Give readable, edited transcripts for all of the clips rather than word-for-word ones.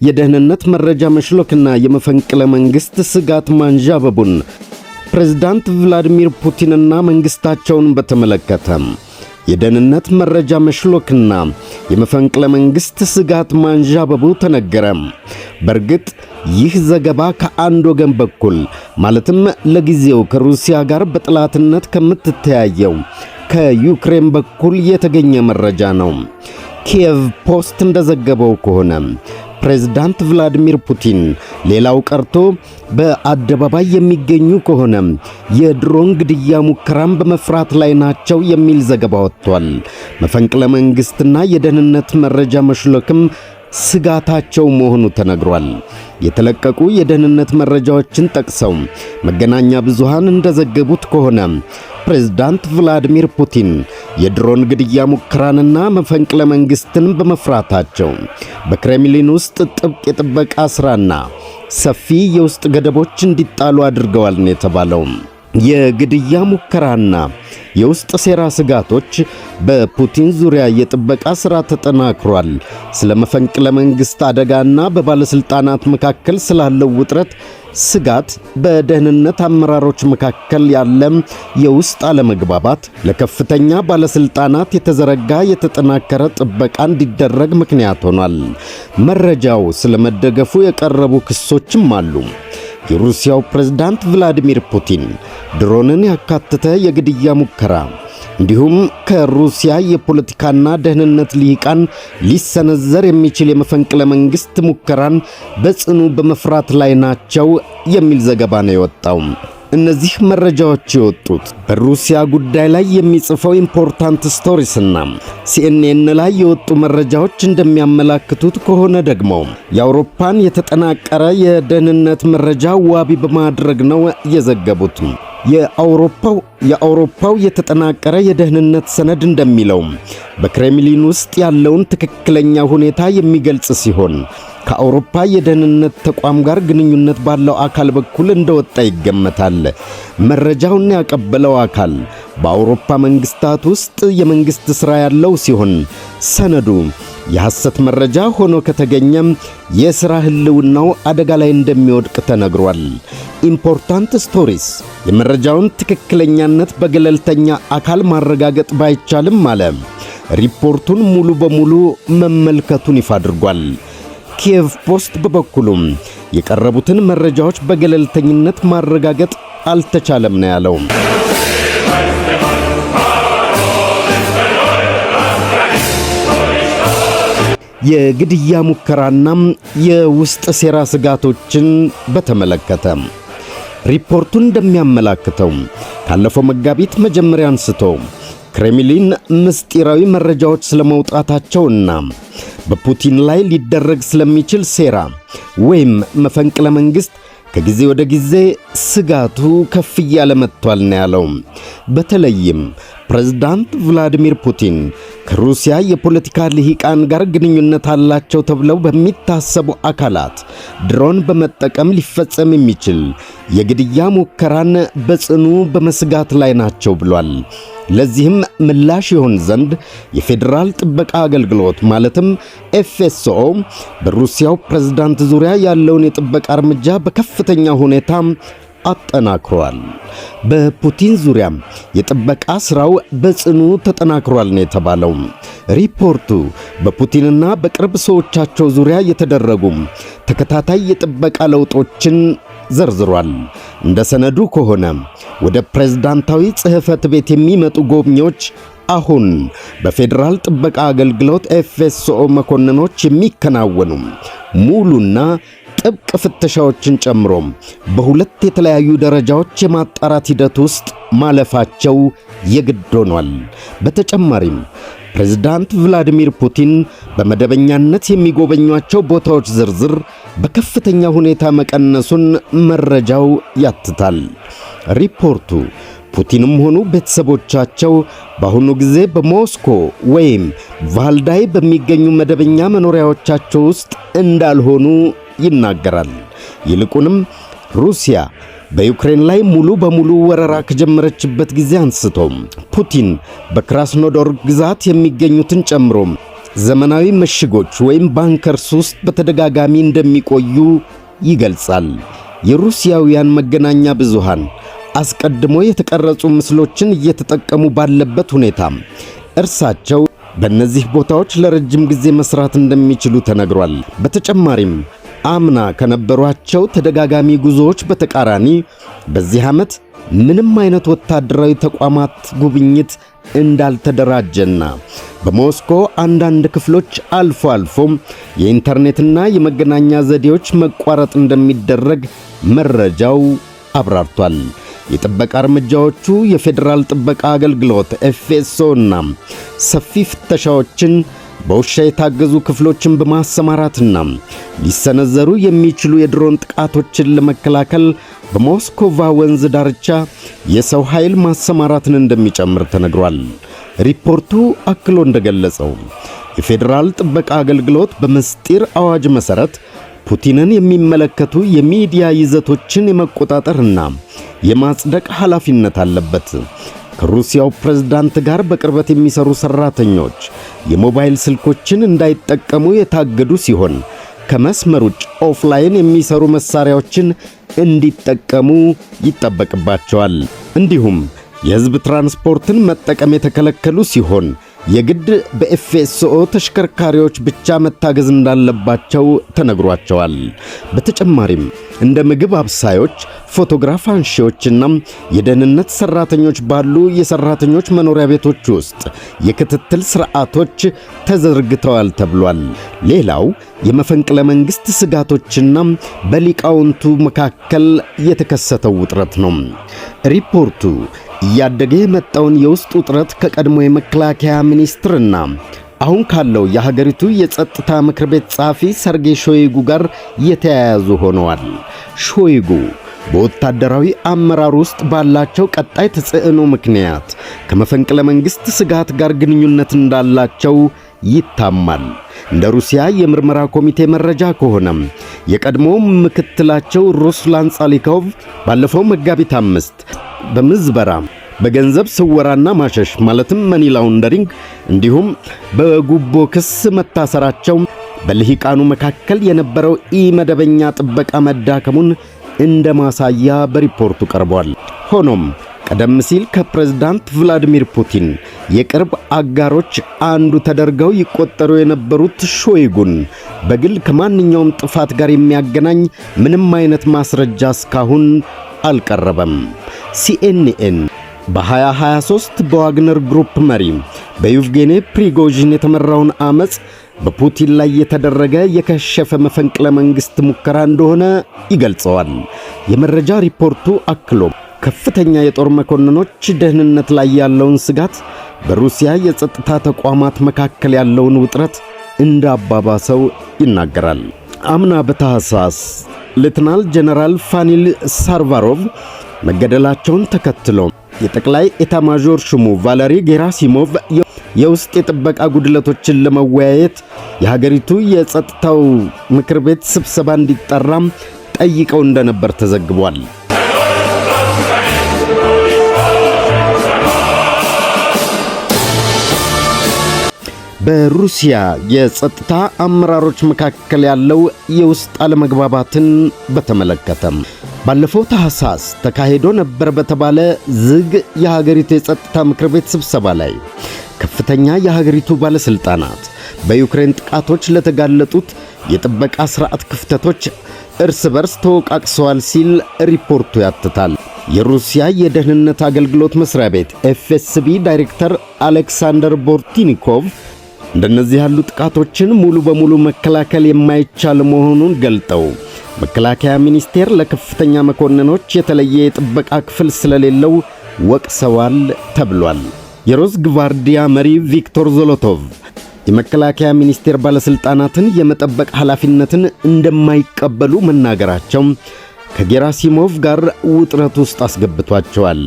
የደህንነት መረጃ መሽሎክና የመፈንቅለ መንግስት ስጋት ማንዣበቡን ፕሬዝዳንት ቭላዲሚር ፑቲንና መንግስታቸውን በተመለከተ የደህንነት መረጃ መሽሎክና የመፈንቅለ መንግስት ስጋት ማንዣበቡ ተነገረ። በርግጥ ይህ ዘገባ ከአንድ ወገን በኩል ማለትም ለጊዜው ከሩሲያ ጋር በጥላትነት ከምትተያየው ከዩክሬን በኩል የተገኘ መረጃ ነው። ኪየቭ ፖስት እንደዘገበው ከሆነ ፕሬዝዳንት ቭላዲሚር ፑቲን ሌላው ቀርቶ በአደባባይ የሚገኙ ከሆነ የድሮን ግድያ ሙከራን በመፍራት ላይ ናቸው የሚል ዘገባ ወጥቷል። መፈንቅለ መንግስትና የደህንነት መረጃ መሽሎክም ስጋታቸው መሆኑ ተነግሯል። የተለቀቁ የደህንነት መረጃዎችን ጠቅሰው መገናኛ ብዙሃን እንደዘገቡት ከሆነ ፕሬዝዳንት ቭላዲሚር ፑቲን የድሮን ግድያ ሙከራንና መፈንቅለ መንግስትን በመፍራታቸው በክሬምሊን ውስጥ ጥብቅ የጥበቃ ሥራና ሰፊ የውስጥ ገደቦች እንዲጣሉ አድርገዋል ነው የተባለው። የግድያ ሙከራና የውስጥ ሴራ ስጋቶች በፑቲን ዙሪያ የጥበቃ ሥራ ተጠናክሯል። ስለ መፈንቅለ መንግሥት አደጋና በባለሥልጣናት መካከል ስላለው ውጥረት ስጋት፣ በደህንነት አመራሮች መካከል ያለ የውስጥ አለመግባባት ለከፍተኛ ባለሥልጣናት የተዘረጋ የተጠናከረ ጥበቃ እንዲደረግ ምክንያት ሆኗል። መረጃው ስለመደገፉ የቀረቡ ክሶችም አሉ። የሩሲያው ፕሬዝዳንት ቭላዲሚር ፑቲን ድሮንን ያካተተ የግድያ ሙከራ እንዲሁም ከሩሲያ የፖለቲካና ደህንነት ልሂቃን ሊሰነዘር የሚችል የመፈንቅለ መንግስት ሙከራን በጽኑ በመፍራት ላይ ናቸው የሚል ዘገባ ነው የወጣው። እነዚህ መረጃዎች የወጡት በሩሲያ ጉዳይ ላይ የሚጽፈው ኢምፖርታንት ስቶሪስና ሲኤንኤን ላይ የወጡ መረጃዎች እንደሚያመላክቱት ከሆነ ደግሞ የአውሮፓን የተጠናቀረ የደህንነት መረጃ ዋቢ በማድረግ ነው የዘገቡት። የአውሮፓው የተጠናቀረ የደህንነት ሰነድ እንደሚለው በክሬምሊን ውስጥ ያለውን ትክክለኛ ሁኔታ የሚገልጽ ሲሆን ከአውሮፓ የደህንነት ተቋም ጋር ግንኙነት ባለው አካል በኩል እንደወጣ ይገመታል። መረጃውን ያቀበለው አካል በአውሮፓ መንግስታት ውስጥ የመንግስት ሥራ ያለው ሲሆን ሰነዱ የሐሰት መረጃ ሆኖ ከተገኘም የሥራ ህልውናው አደጋ ላይ እንደሚወድቅ ተነግሯል። ኢምፖርታንት ስቶሪስ የመረጃውን ትክክለኛነት በገለልተኛ አካል ማረጋገጥ ባይቻልም አለ ሪፖርቱን ሙሉ በሙሉ መመልከቱን ይፋ አድርጓል። ኪየቭ ፖስት በበኩሉም የቀረቡትን መረጃዎች በገለልተኝነት ማረጋገጥ አልተቻለም ነው ያለው። የግድያ ሙከራና የውስጥ ሴራ ስጋቶችን በተመለከተ ሪፖርቱ እንደሚያመላክተው ካለፈው መጋቢት መጀመሪያ አንስቶ ክሬምሊን ምስጢራዊ መረጃዎች ስለመውጣታቸውና በፑቲን ላይ ሊደረግ ስለሚችል ሴራ ወይም መፈንቅለ መንግስት ከጊዜ ወደ ጊዜ ስጋቱ ከፍ እያለ መጥቷል ነው ያለው። በተለይም ፕሬዝዳንት ቭላዲሚር ፑቲን ከሩሲያ የፖለቲካ ልሂቃን ጋር ግንኙነት አላቸው ተብለው በሚታሰቡ አካላት ድሮን በመጠቀም ሊፈጸም የሚችል የግድያ ሙከራን በጽኑ በመስጋት ላይ ናቸው ብሏል። ለዚህም ምላሽ ይሆን ዘንድ የፌዴራል ጥበቃ አገልግሎት ማለትም ኤፍኤስኦ በሩሲያው ፕሬዝዳንት ዙሪያ ያለውን የጥበቃ እርምጃ በከፍተኛ ሁኔታ አጠናክሯል። በፑቲን ዙሪያ የጥበቃ ሥራው በጽኑ ተጠናክሯል ነው የተባለው። ሪፖርቱ በፑቲንና በቅርብ ሰዎቻቸው ዙሪያ የተደረጉ ተከታታይ የጥበቃ ለውጦችን ዘርዝሯል። እንደ ሰነዱ ከሆነ ወደ ፕሬዝዳንታዊ ጽሕፈት ቤት የሚመጡ ጎብኚዎች አሁን በፌዴራል ጥበቃ አገልግሎት ኤፍኤስኦ መኮንኖች የሚከናወኑ ሙሉና ጥብቅ ፍተሻዎችን ጨምሮ በሁለት የተለያዩ ደረጃዎች የማጣራት ሂደት ውስጥ ማለፋቸው የግድ ሆኗል። በተጨማሪም ፕሬዝዳንት ቭላዲሚር ፑቲን በመደበኛነት የሚጎበኟቸው ቦታዎች ዝርዝር በከፍተኛ ሁኔታ መቀነሱን መረጃው ያትታል። ሪፖርቱ ፑቲንም ሆኑ ቤተሰቦቻቸው በአሁኑ ጊዜ በሞስኮ ወይም ቫልዳይ በሚገኙ መደበኛ መኖሪያዎቻቸው ውስጥ እንዳልሆኑ ይናገራል። ይልቁንም ሩሲያ በዩክሬን ላይ ሙሉ በሙሉ ወረራ ከጀመረችበት ጊዜ አንስቶ ፑቲን በክራስኖዶር ግዛት የሚገኙትን ጨምሮ ዘመናዊ ምሽጎች ወይም ባንከርስ ውስጥ በተደጋጋሚ እንደሚቆዩ ይገልጻል። የሩሲያውያን መገናኛ ብዙሃን አስቀድሞ የተቀረጹ ምስሎችን እየተጠቀሙ ባለበት ሁኔታ እርሳቸው በእነዚህ ቦታዎች ለረጅም ጊዜ መስራት እንደሚችሉ ተነግሯል። በተጨማሪም አምና ከነበሯቸው ተደጋጋሚ ጉዞዎች በተቃራኒ በዚህ ዓመት ምንም አይነት ወታደራዊ ተቋማት ጉብኝት እንዳልተደራጀና በሞስኮ አንዳንድ ክፍሎች አልፎ አልፎም የኢንተርኔትና የመገናኛ ዘዴዎች መቋረጥ እንደሚደረግ መረጃው አብራርቷል። የጥበቃ እርምጃዎቹ የፌዴራል ጥበቃ አገልግሎት ኤፍኤስኦና ሰፊ ፍተሻዎችን በውሻ የታገዙ ክፍሎችን በማሰማራትና ሊሰነዘሩ የሚችሉ የድሮን ጥቃቶችን ለመከላከል በሞስኮቫ ወንዝ ዳርቻ የሰው ኃይል ማሰማራትን እንደሚጨምር ተነግሯል። ሪፖርቱ አክሎ እንደገለጸው የፌዴራል ጥበቃ አገልግሎት በምስጢር አዋጅ መሠረት ፑቲንን የሚመለከቱ የሚዲያ ይዘቶችን የመቆጣጠርና የማጽደቅ ኃላፊነት አለበት። ከሩሲያው ፕሬዝዳንት ጋር በቅርበት የሚሰሩ ሰራተኞች የሞባይል ስልኮችን እንዳይጠቀሙ የታገዱ ሲሆን ከመስመር ውጭ ኦፍላይን የሚሰሩ መሳሪያዎችን እንዲጠቀሙ ይጠበቅባቸዋል። እንዲሁም የሕዝብ ትራንስፖርትን መጠቀም የተከለከሉ ሲሆን የግድ በኤፍኤስኦ ተሽከርካሪዎች ብቻ መታገዝ እንዳለባቸው ተነግሯቸዋል። በተጨማሪም እንደ ምግብ አብሳዮች፣ ፎቶግራፍ አንሺዎችና የደህንነት ሰራተኞች ባሉ የሰራተኞች መኖሪያ ቤቶች ውስጥ የክትትል ስርዓቶች ተዘርግተዋል ተብሏል። ሌላው የመፈንቅለ መንግሥት ስጋቶችና በሊቃውንቱ መካከል የተከሰተው ውጥረት ነው። ሪፖርቱ እያደገ የመጣውን የውስጥ ውጥረት ከቀድሞ የመከላከያ ሚኒስትርና አሁን ካለው የሀገሪቱ የጸጥታ ምክር ቤት ጸሐፊ ሰርጌይ ሾይጉ ጋር የተያያዙ ሆነዋል። ሾይጉ በወታደራዊ አመራር ውስጥ ባላቸው ቀጣይ ተጽዕኖ ምክንያት ከመፈንቅለ መንግሥት ስጋት ጋር ግንኙነት እንዳላቸው ይታማል። እንደ ሩሲያ የምርመራ ኮሚቴ መረጃ ከሆነም የቀድሞ ምክትላቸው ሩስላን ጻሊኮቭ ባለፈው መጋቢት 5 በምዝበራ በገንዘብ ስወራና ማሸሽ ማለትም መኒ ላውንደሪንግ እንዲሁም በጉቦ ክስ መታሰራቸው በልሂቃኑ መካከል የነበረው ኢመደበኛ ጥበቃ መዳከሙን እንደ ማሳያ በሪፖርቱ ቀርቧል። ሆኖም ቀደም ሲል ከፕሬዝዳንት ቭላዲሚር ፑቲን የቅርብ አጋሮች አንዱ ተደርገው ይቆጠሩ የነበሩት ሾይጉን በግል ከማንኛውም ጥፋት ጋር የሚያገናኝ ምንም አይነት ማስረጃ እስካሁን አልቀረበም። ሲኤንኤን በ2023 በዋግነር ግሩፕ መሪ በዩቭጌኒ ፕሪጎዥን የተመራውን አመፅ በፑቲን ላይ የተደረገ የከሸፈ መፈንቅለ መንግሥት ሙከራ እንደሆነ ይገልጸዋል። የመረጃ ሪፖርቱ አክሎ ከፍተኛ የጦር መኮንኖች ደህንነት ላይ ያለውን ስጋት፣ በሩሲያ የጸጥታ ተቋማት መካከል ያለውን ውጥረት እንዳባባሰው ይናገራል። አምና በታህሳስ ሌተናል ጀነራል ፋኒል ሳርቫሮቭ መገደላቸውን ተከትሎ የጠቅላይ ኤታማዦር ሹሙ ቫለሪ ጌራሲሞቭ የውስጥ የጥበቃ ጉድለቶችን ለመወያየት የሀገሪቱ የጸጥታው ምክር ቤት ስብሰባ እንዲጠራም ጠይቀው እንደነበር ተዘግቧል። በሩሲያ የጸጥታ አመራሮች መካከል ያለው የውስጥ አለመግባባትን በተመለከተም ባለፈው ታህሳስ ተካሂዶ ነበር በተባለ ዝግ የሀገሪቱ የጸጥታ ምክር ቤት ስብሰባ ላይ ከፍተኛ የሀገሪቱ ባለስልጣናት በዩክሬን ጥቃቶች ለተጋለጡት የጥበቃ ስርዓት ክፍተቶች እርስ በርስ ተወቃቅሰዋል ሲል ሪፖርቱ ያትታል። የሩሲያ የደህንነት አገልግሎት መስሪያ ቤት ኤፍኤስቢ ዳይሬክተር አሌክሳንደር ቦርቲኒኮቭ እንደነዚህ ያሉ ጥቃቶችን ሙሉ በሙሉ መከላከል የማይቻል መሆኑን ገልጠው መከላከያ ሚኒስቴር ለከፍተኛ መኮንኖች የተለየ የጥበቃ ክፍል ስለሌለው ወቅሰዋል ተብሏል። የሮዝ ግቫርዲያ መሪ ቪክቶር ዞሎቶቭ የመከላከያ ሚኒስቴር ባለስልጣናትን የመጠበቅ ኃላፊነትን እንደማይቀበሉ መናገራቸው ከጌራሲሞቭ ጋር ውጥረት ውስጥ አስገብቷቸዋል።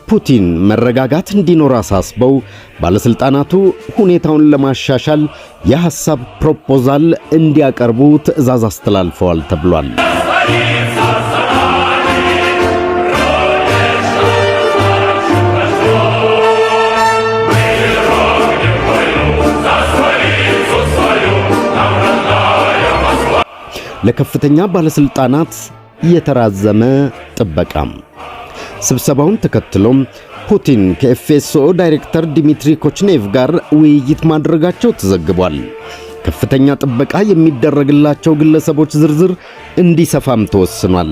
ፑቲን መረጋጋት እንዲኖር አሳስበው ባለስልጣናቱ ሁኔታውን ለማሻሻል የሐሳብ ፕሮፖዛል እንዲያቀርቡ ትዕዛዝ አስተላልፈዋል ተብሏል። ለከፍተኛ ባለስልጣናት የተራዘመ ጥበቃ። ስብሰባውን ተከትሎም ፑቲን ከኤፍኤስኦ ዳይሬክተር ዲሚትሪ ኮችኔቭ ጋር ውይይት ማድረጋቸው ተዘግቧል። ከፍተኛ ጥበቃ የሚደረግላቸው ግለሰቦች ዝርዝር እንዲሰፋም ተወስኗል።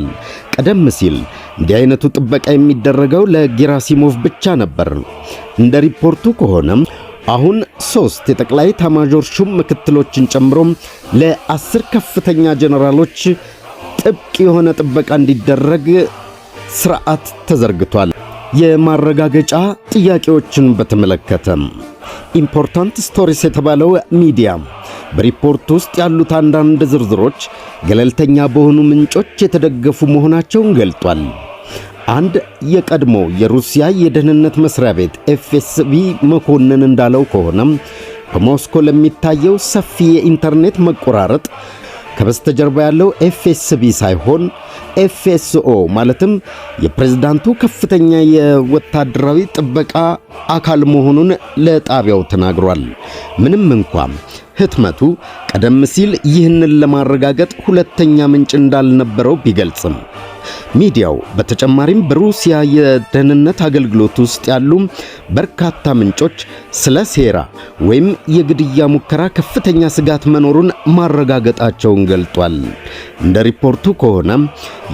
ቀደም ሲል እንዲህ አይነቱ ጥበቃ የሚደረገው ለጌራሲሞቭ ብቻ ነበር። እንደ ሪፖርቱ ከሆነ አሁን 3 የጠቅላይ ኤታማዦር ሹም ምክትሎችን ጨምሮ ለ10 ከፍተኛ ጀነራሎች ጥብቅ የሆነ ጥበቃ እንዲደረግ ስርዓት ተዘርግቷል። የማረጋገጫ ጥያቄዎችን በተመለከተ ኢምፖርታንት ስቶሪስ የተባለው ሚዲያ በሪፖርት ውስጥ ያሉት አንዳንድ ዝርዝሮች ገለልተኛ በሆኑ ምንጮች የተደገፉ መሆናቸውን ገልጧል። አንድ የቀድሞ የሩሲያ የደህንነት መስሪያ ቤት ኤፍኤስቢ መኮንን እንዳለው ከሆነ በሞስኮ ለሚታየው ሰፊ የኢንተርኔት መቆራረጥ ከበስተጀርባ ያለው ኤፍኤስቢ ሳይሆን ኤፍኤስኦ ማለትም የፕሬዝዳንቱ ከፍተኛ የወታደራዊ ጥበቃ አካል መሆኑን ለጣቢያው ተናግሯል። ምንም እንኳን ህትመቱ ቀደም ሲል ይህንን ለማረጋገጥ ሁለተኛ ምንጭ እንዳልነበረው ቢገልጽም ሚዲያው በተጨማሪም በሩሲያ የደህንነት አገልግሎት ውስጥ ያሉ በርካታ ምንጮች ስለ ሴራ ወይም የግድያ ሙከራ ከፍተኛ ስጋት መኖሩን ማረጋገጣቸውን ገልጧል። እንደ ሪፖርቱ ከሆነ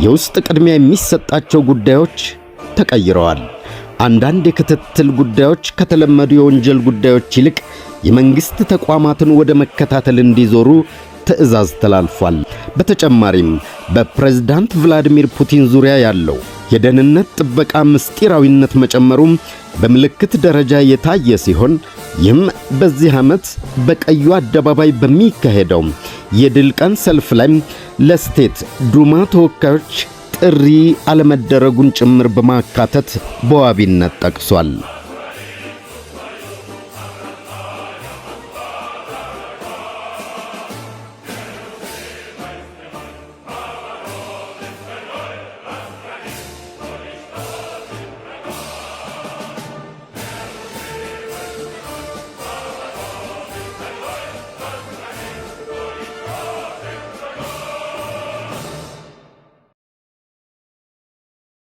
የውስጥ ቅድሚያ የሚሰጣቸው ጉዳዮች ተቀይረዋል። አንዳንድ የክትትል ጉዳዮች ከተለመዱ የወንጀል ጉዳዮች ይልቅ የመንግስት ተቋማትን ወደ መከታተል እንዲዞሩ ትዕዛዝ ተላልፏል። በተጨማሪም በፕሬዝዳንት ቭላዲሚር ፑቲን ዙሪያ ያለው የደህንነት ጥበቃ ምስጢራዊነት መጨመሩም በምልክት ደረጃ የታየ ሲሆን ይህም በዚህ ዓመት በቀዩ አደባባይ በሚካሄደው የድል ቀን ሰልፍ ላይ ለስቴት ዱማ ተወካዮች ጥሪ አለመደረጉን ጭምር በማካተት በዋቢነት ጠቅሷል።